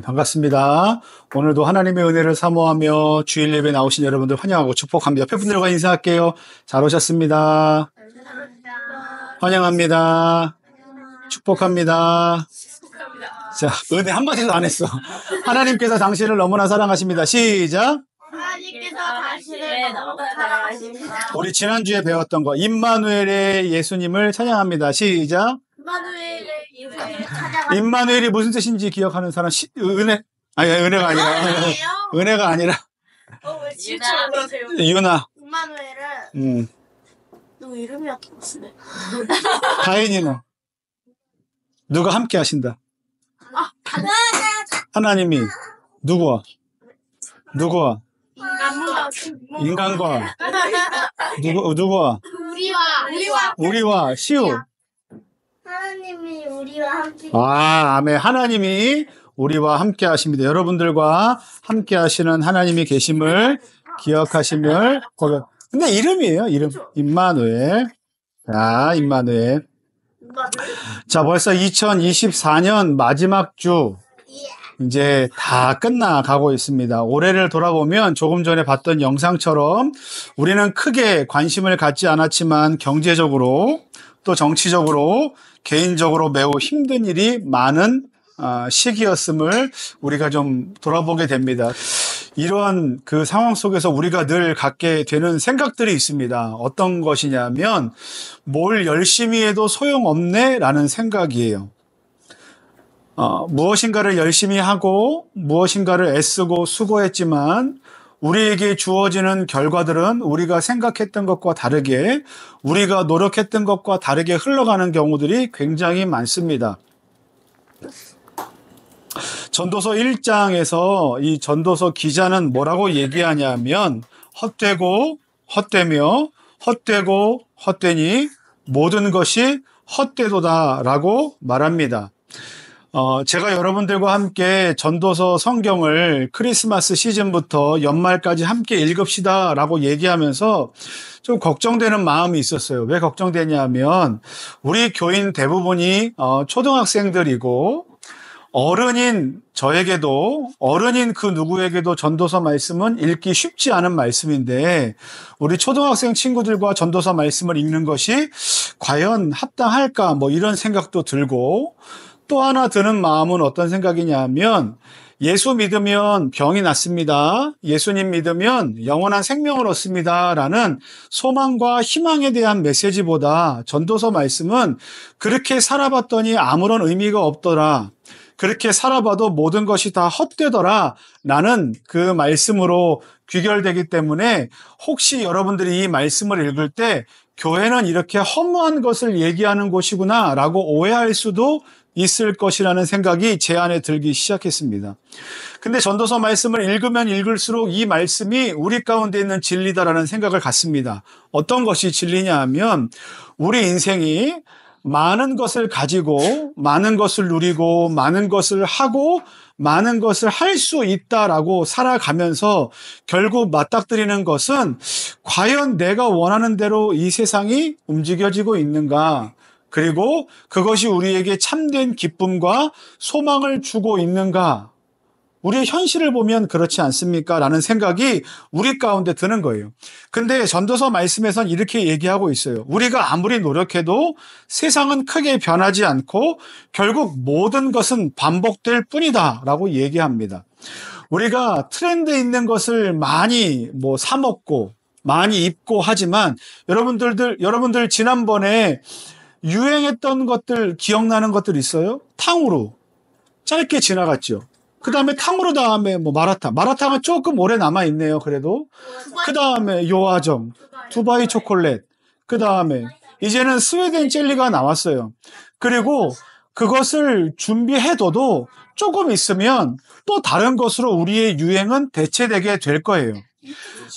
반갑습니다. 오늘도 하나님의 은혜를 사모하며 주일 예배 나오신 여러분들 환영하고 축복합니다. 옆에 분들과 인사할게요. 잘 오셨습니다. 환영합니다. 축복합니다. 자, 은혜 한마디도 안 했어. 하나님께서 당신을 너무나 사랑하십니다. 시작. 하나님께서 당신을 너무나 사랑하십니다. 우리 지난주에 배웠던 거 임마누엘의 예수님을 찬양합니다. 시작. 임마누엘의 이름을 찾아가. 임마누엘이 무슨 뜻인지 기억하는 사람 은혜가 아니라 은혜가 아니라 왜 질투를 그러세요? 유나. 임마누엘은 누구 이름이 어떻게 쓰네? 다인이는 누가 함께 하신다. 하나님이 누구와 인간과 누구와 우리와 시우. 하나님이 우리와 함께. 아멘. 하나님이 우리와 함께 하십니다. 여러분들과 함께 하시는 하나님이 계심을 기억하시면 근데 이름이에요. 이름. 임마누엘. 자, 임마누엘. 자, 벌써 2024년 마지막 주 이제 다 끝나가고 있습니다. 올해를 돌아보면 조금 전에 봤던 영상처럼 우리는 크게 관심을 갖지 않았지만 경제적으로 또 정치적으로 개인적으로 매우 힘든 일이 많은 시기였음을 우리가 좀 돌아보게 됩니다. 이러한 그 상황 속에서 우리가 늘 갖게 되는 생각들이 있습니다. 어떤 것이냐면 뭘 열심히 해도 소용없네 라는 생각이에요. 무엇인가를 열심히 하고 무엇인가를 애쓰고 수고했지만 우리에게 주어지는 결과들은 우리가 생각했던 것과 다르게 우리가 노력했던 것과 다르게 흘러가는 경우들이 굉장히 많습니다. 전도서 1장에서 이 전도서 기자는 뭐라고 얘기하냐면 헛되고 헛되며 헛되고 헛되니 모든 것이 헛되도다 라고 말합니다. 제가 여러분들과 함께 전도서 성경을 크리스마스 시즌부터 연말까지 함께 읽읍시다 라고 얘기하면서 좀 걱정되는 마음이 있었어요. 왜 걱정되냐면 우리 교인 대부분이 초등학생들이고 어른인 저에게도 어른인 그 누구에게도 전도서 말씀은 읽기 쉽지 않은 말씀인데 우리 초등학생 친구들과 전도서 말씀을 읽는 것이 과연 합당할까 뭐 이런 생각도 들고 또 하나 드는 마음은 어떤 생각이냐면 예수 믿으면 병이 낫습니다. 예수님 믿으면 영원한 생명을 얻습니다. 라는 소망과 희망에 대한 메시지보다 전도서 말씀은 그렇게 살아봤더니 아무런 의미가 없더라. 그렇게 살아봐도 모든 것이 다 헛되더라. 라는 그 말씀으로 귀결되기 때문에 혹시 여러분들이 이 말씀을 읽을 때 교회는 이렇게 허무한 것을 얘기하는 곳이구나 라고 오해할 수도 있을 것이라는 생각이 제 안에 들기 시작했습니다. 근데 전도서 말씀을 읽으면 읽을수록 이 말씀이 우리 가운데 있는 진리다라는 생각을 갖습니다. 어떤 것이 진리냐 하면 우리 인생이 많은 것을 가지고 많은 것을 누리고 많은 것을 하고 많은 것을 할 수 있다라고 살아가면서 결국 맞닥뜨리는 것은 과연 내가 원하는 대로 이 세상이 움직여지고 있는가? 그리고 그것이 우리에게 참된 기쁨과 소망을 주고 있는가? 우리의 현실을 보면 그렇지 않습니까? 라는 생각이 우리 가운데 드는 거예요. 근데 전도서 말씀에선 이렇게 얘기하고 있어요. 우리가 아무리 노력해도 세상은 크게 변하지 않고 결국 모든 것은 반복될 뿐이다 라고 얘기합니다. 우리가 트렌드 있는 것을 많이 사 먹고 많이 입고 하지만 여러분들 지난번에 유행했던 것들 기억나는 것들 있어요? 탕후루 짧게 지나갔죠. 그 다음에 탕후루 다음에 마라탕은 조금 오래 남아있네요. 그래도 그 다음에 요아정, 두바이 초콜릿, 그 다음에 이제는 스웨덴 젤리가 나왔어요. 그리고 그것을 준비해둬도 조금 있으면 또 다른 것으로 우리의 유행은 대체되게 될 거예요.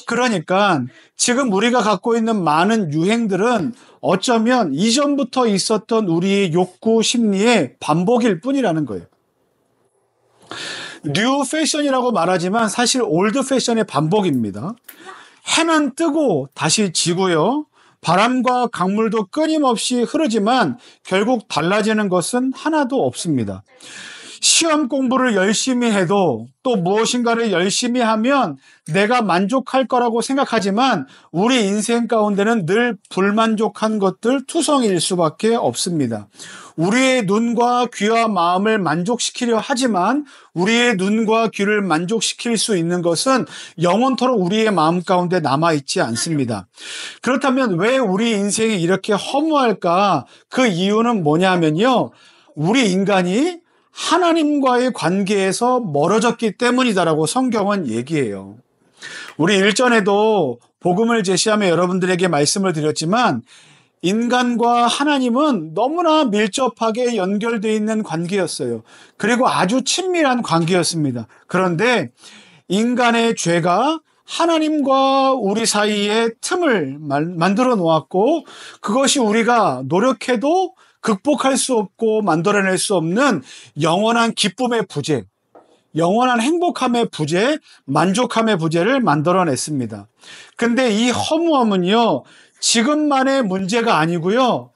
그러니까 지금 우리가 갖고 있는 많은 유행들은 어쩌면 이전부터 있었던 우리의 욕구 심리의 반복일 뿐이라는 거예요. 뉴 패션이라고 말하지만 사실 올드 패션의 반복입니다. 해는 뜨고 다시 지고요. 바람과 강물도 끊임없이 흐르지만 결국 달라지는 것은 하나도 없습니다. 시험 공부를 열심히 해도 또 무엇인가를 열심히 하면 내가 만족할 거라고 생각하지만 우리 인생 가운데는 늘 불만족한 것들 투성일 수밖에 없습니다. 우리의 눈과 귀와 마음을 만족시키려 하지만 우리의 눈과 귀를 만족시킬 수 있는 것은 영원토록 우리의 마음 가운데 남아있지 않습니다. 그렇다면 왜 우리 인생이 이렇게 허무할까? 그 이유는 뭐냐면요. 우리 인간이 하나님과의 관계에서 멀어졌기 때문이다라고 성경은 얘기해요. 우리 일전에도 복음을 제시하며 여러분들에게 말씀을 드렸지만 인간과 하나님은 너무나 밀접하게 연결되어 있는 관계였어요. 그리고 아주 친밀한 관계였습니다. 그런데 인간의 죄가 하나님과 우리 사이에 틈을 만들어 놓았고 그것이 우리가 노력해도 극복할 수 없고 만들어낼 수 없는 영원한 기쁨의 부재, 영원한 행복함의 부재, 만족함의 부재를 만들어냈습니다. 근데 이 허무함은요, 지금만의 문제가 아니고요,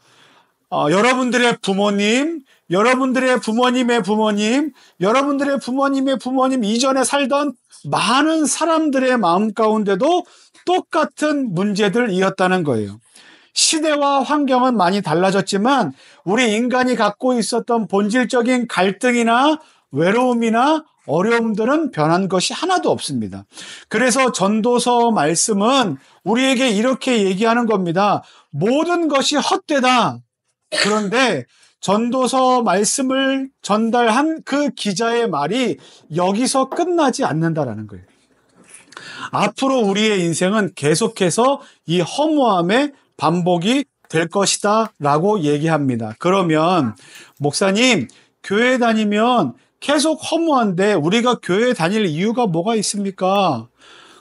여러분들의 부모님, 여러분들의 부모님의 부모님, 여러분들의 부모님의 부모님 이전에 살던 많은 사람들의 마음 가운데도 똑같은 문제들이었다는 거예요. 시대와 환경은 많이 달라졌지만 우리 인간이 갖고 있었던 본질적인 갈등이나 외로움이나 어려움들은 변한 것이 하나도 없습니다. 그래서 전도서 말씀은 우리에게 이렇게 얘기하는 겁니다. 모든 것이 헛되다. 그런데 전도서 말씀을 전달한 그 기자의 말이 여기서 끝나지 않는다라는 거예요. 앞으로 우리의 인생은 계속해서 이 허무함의 반복이 될 것이다 라고 얘기합니다. 그러면 목사님, 교회 다니면 계속 허무한데 우리가 교회 다닐 이유가 뭐가 있습니까?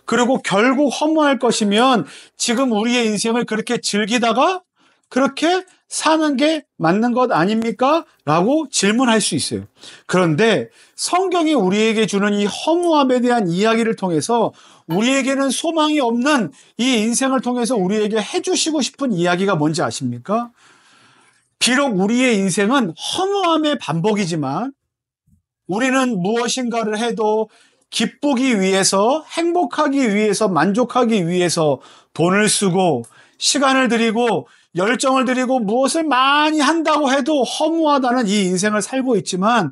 그리고 결국 허무할 것이면 지금 우리의 인생을 그렇게 즐기다가 그렇게 사는 게 맞는 것 아닙니까? 라고 질문할 수 있어요. 그런데 성경이 우리에게 주는 이 허무함에 대한 이야기를 통해서 우리에게는 소망이 없는 이 인생을 통해서 우리에게 해주시고 싶은 이야기가 뭔지 아십니까? 비록 우리의 인생은 허무함의 반복이지만 우리는 무엇인가를 해도 기쁘기 위해서, 행복하기 위해서, 만족하기 위해서 돈을 쓰고 시간을 들이고 열정을 들이고 무엇을 많이 한다고 해도 허무하다는 이 인생을 살고 있지만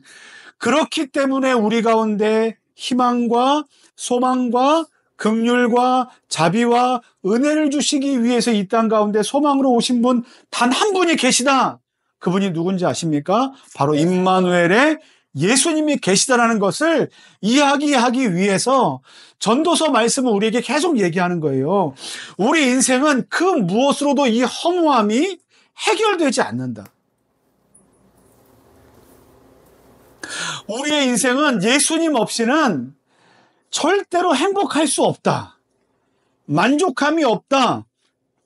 그렇기 때문에 우리 가운데 희망과 소망과 긍휼과 자비와 은혜를 주시기 위해서 이 땅 가운데 소망으로 오신 분 단 한 분이 계시다. 그분이 누군지 아십니까? 바로 임마누엘의 예수님이 계시다라는 것을 이야기하기 위해서 전도서 말씀을 우리에게 계속 얘기하는 거예요. 우리 인생은 그 무엇으로도 이 허무함이 해결되지 않는다. 우리의 인생은 예수님 없이는 절대로 행복할 수 없다. 만족함이 없다.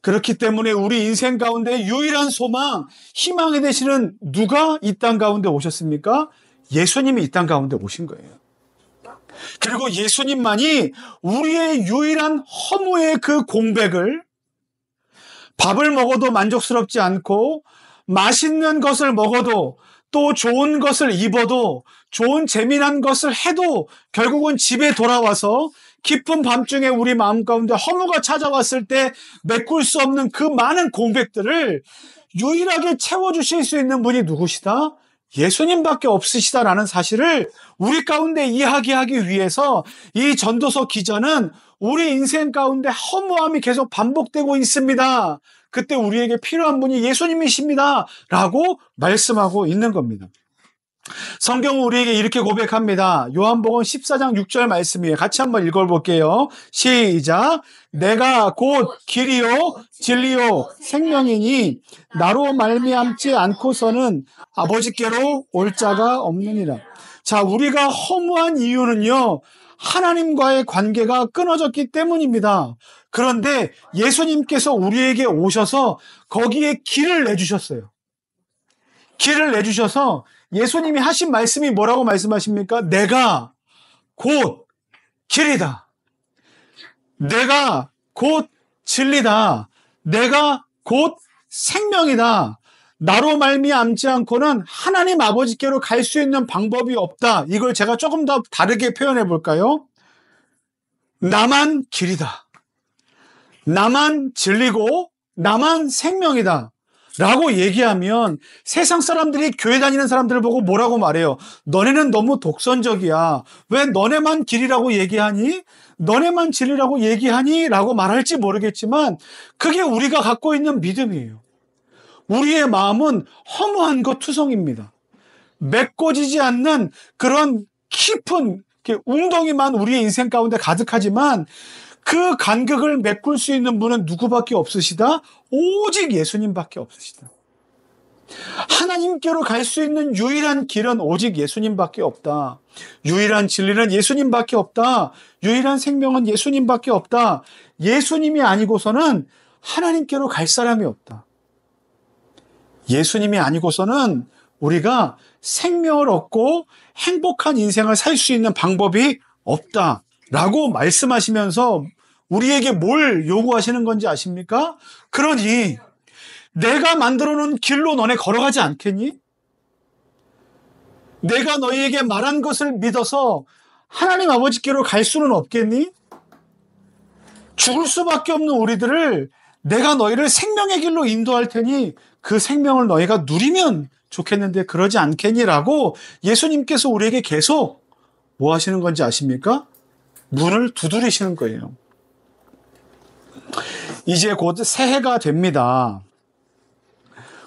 그렇기 때문에 우리 인생 가운데 유일한 소망, 희망이 되시는 누가 이 땅 가운데 오셨습니까? 예수님이 이 땅 가운데 오신 거예요. 그리고 예수님만이 우리의 유일한 허무의 그 공백을 밥을 먹어도 만족스럽지 않고 맛있는 것을 먹어도 또 좋은 것을 입어도 좋은 재미난 것을 해도 결국은 집에 돌아와서 깊은 밤중에 우리 마음 가운데 허무가 찾아왔을 때 메꿀 수 없는 그 많은 공백들을 유일하게 채워주실 수 있는 분이 누구시다? 예수님밖에 없으시다라는 사실을 우리 가운데 이야기하기 위해서 이 전도서 기자는 우리 인생 가운데 허무함이 계속 반복되고 있습니다. 그때 우리에게 필요한 분이 예수님이십니다. 라고 말씀하고 있는 겁니다. 성경은 우리에게 이렇게 고백합니다. 요한복음 14장 6절 말씀이에요. 같이 한번 읽어볼게요. 시작. 내가 곧 길이요 진리요 생명이니 나로 말미암지 않고서는 아버지께로 올 자가 없느니라. 자, 우리가 허무한 이유는요, 하나님과의 관계가 끊어졌기 때문입니다. 그런데 예수님께서 우리에게 오셔서 거기에 길을 내주셨어요. 길을 내주셔서 예수님이 하신 말씀이 뭐라고 말씀하십니까? 내가 곧 길이다. 내가 곧 진리다. 내가 곧 생명이다. 나로 말미암지 않고는 하나님 아버지께로 갈 수 있는 방법이 없다. 이걸 제가 조금 더 다르게 표현해 볼까요? 나만 길이다. 나만 진리고 나만 생명이다. 라고 얘기하면 세상 사람들이 교회 다니는 사람들을 보고 뭐라고 말해요? 너네는 너무 독선적이야. 왜 너네만 길이라고 얘기하니? 너네만 진리라고 얘기하니? 라고 말할지 모르겠지만 그게 우리가 갖고 있는 믿음이에요. 우리의 마음은 허무한 것 투성입니다. 메꿔지지 않는 그런 깊은 웅덩이만 우리의 인생 가운데 가득하지만 그 간격을 메꿀 수 있는 분은 누구밖에 없으시다? 오직 예수님밖에 없으시다. 하나님께로 갈 수 있는 유일한 길은 오직 예수님밖에 없다. 유일한 진리는 예수님밖에 없다. 유일한 생명은 예수님밖에 없다. 예수님이 아니고서는 하나님께로 갈 사람이 없다. 예수님이 아니고서는 우리가 생명을 얻고 행복한 인생을 살 수 있는 방법이 없다라고 말씀하시면서 우리에게 뭘 요구하시는 건지 아십니까? 그러니 내가 만들어 놓은 길로 너네 걸어가지 않겠니? 내가 너희에게 말한 것을 믿어서 하나님 아버지께로 갈 수는 없겠니? 죽을 수밖에 없는 우리들을 내가 너희를 생명의 길로 인도할 테니 그 생명을 너희가 누리면 좋겠는데 그러지 않겠니라고 예수님께서 우리에게 계속 뭐 하시는 건지 아십니까? 문을 두드리시는 거예요. 이제 곧 새해가 됩니다.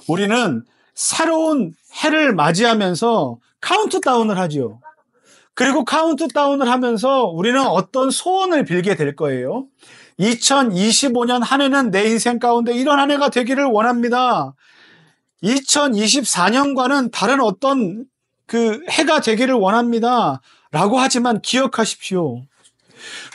우리는 새로운 해를 맞이하면서 카운트다운을 하죠. 그리고 카운트다운을 하면서 우리는 어떤 소원을 빌게 될 거예요. 2025년 한 해는 내 인생 가운데 이런 한 해가 되기를 원합니다. 2024년과는 다른 어떤 그 해가 되기를 원합니다. 라고 하지만 기억하십시오.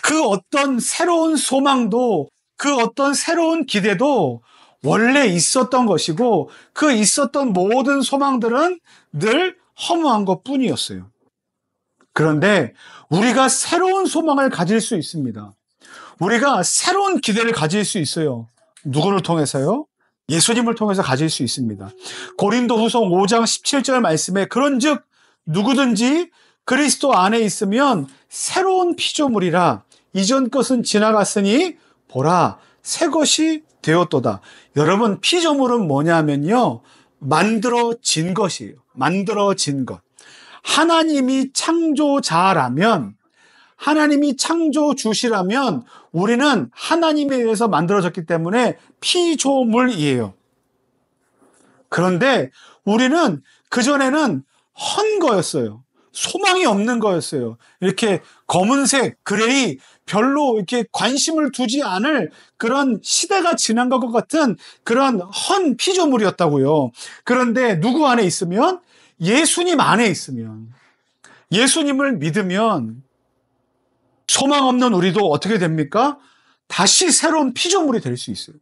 그 어떤 새로운 소망도 그 어떤 새로운 기대도 원래 있었던 것이고 그 있었던 모든 소망들은 늘 허무한 것 뿐이었어요. 그런데 우리가 새로운 소망을 가질 수 있습니다. 우리가 새로운 기대를 가질 수 있어요. 누구를 통해서요? 예수님을 통해서 가질 수 있습니다. 고린도후서 5장 17절 말씀에 그런즉 누구든지 그리스도 안에 있으면 새로운 피조물이라 이전 것은 지나갔으니 보라 새 것이 되었도다. 여러분 피조물은 뭐냐면요. 만들어진 것이에요. 만들어진 것. 하나님이 창조자라면 하나님이 창조주시라면 우리는 하나님에 의해서 만들어졌기 때문에 피조물이에요. 그런데 우리는 그전에는 헌 거였어요. 소망이 없는 거였어요. 이렇게 검은색, 그레이, 별로 이렇게 관심을 두지 않을 그런 시대가 지난 것 같은 그런 헌 피조물이었다고요. 그런데 누구 안에 있으면? 예수님 안에 있으면, 예수님을 믿으면 소망 없는 우리도 어떻게 됩니까? 다시 새로운 피조물이 될 수 있어요.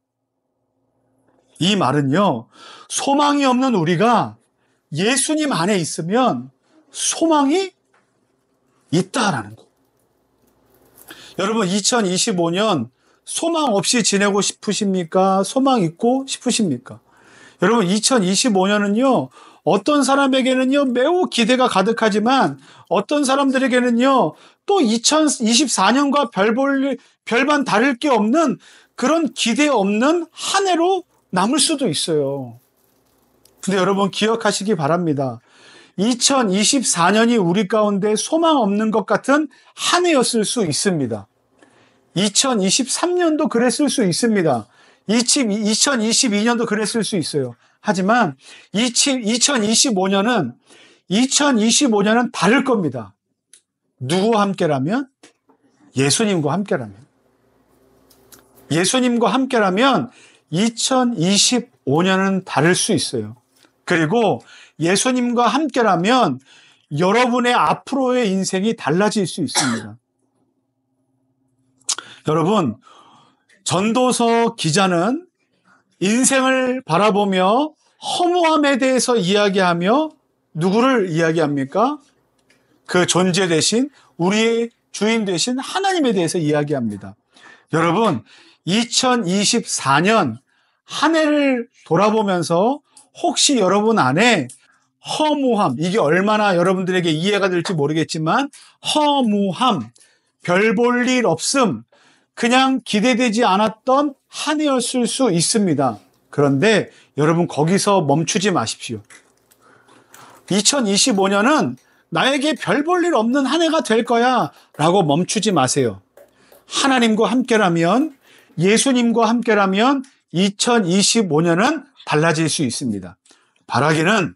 이 말은요, 소망이 없는 우리가 예수님 안에 있으면 소망이 있다라는 거. 여러분 2025년 소망 없이 지내고 싶으십니까? 소망 있고 싶으십니까? 여러분 2025년은요 어떤 사람에게는요 매우 기대가 가득하지만 어떤 사람들에게는요 또 2024년과 별반 다를 게 없는 그런 기대 없는 한 해로 남을 수도 있어요. 근데 여러분 기억하시기 바랍니다. 2024년이 우리 가운데 소망 없는 것 같은 한 해였을 수 있습니다. 2023년도 그랬을 수 있습니다. 2022년도 그랬을 수 있어요. 하지만 2025년은 다를 겁니다. 누구와 함께라면? 예수님과 함께라면. 예수님과 함께라면 2025년은 다를 수 있어요. 그리고 예수님과 함께라면 여러분의 앞으로의 인생이 달라질 수 있습니다. 여러분, 전도서 기자는 인생을 바라보며 허무함에 대해서 이야기하며 누구를 이야기합니까? 그 존재 대신 우리의 주인 대신 하나님에 대해서 이야기합니다. 여러분, 2024년 한 해를 돌아보면서 혹시 여러분 안에 허무함, 이게 얼마나 여러분들에게 이해가 될지 모르겠지만 허무함, 별 볼 일 없음, 그냥 기대되지 않았던 한 해였을 수 있습니다. 그런데 여러분 거기서 멈추지 마십시오. 2025년은 나에게 별 볼 일 없는 한 해가 될 거야 라고 멈추지 마세요. 하나님과 함께라면, 예수님과 함께라면 2025년은 달라질 수 있습니다. 바라기는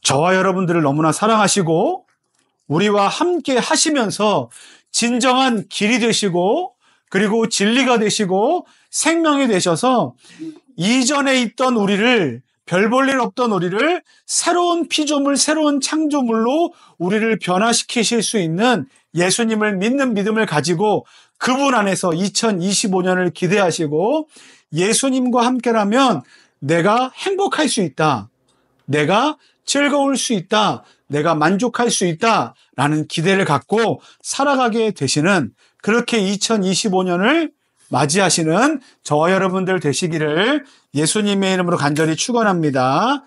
저와 여러분들을 너무나 사랑하시고 우리와 함께 하시면서 진정한 길이 되시고 그리고 진리가 되시고 생명이 되셔서 이전에 있던 우리를, 별 볼 일 없던 우리를 새로운 피조물, 새로운 창조물로 우리를 변화시키실 수 있는 예수님을 믿는 믿음을 가지고 그분 안에서 2025년을 기대하시고 예수님과 함께라면 내가 행복할 수 있다, 내가 즐거울 수 있다, 내가 만족할 수 있다라는 기대를 갖고 살아가게 되시는, 그렇게 2025년을 맞이하시는 저와 여러분들 되시기를 예수님의 이름으로 간절히 축원합니다.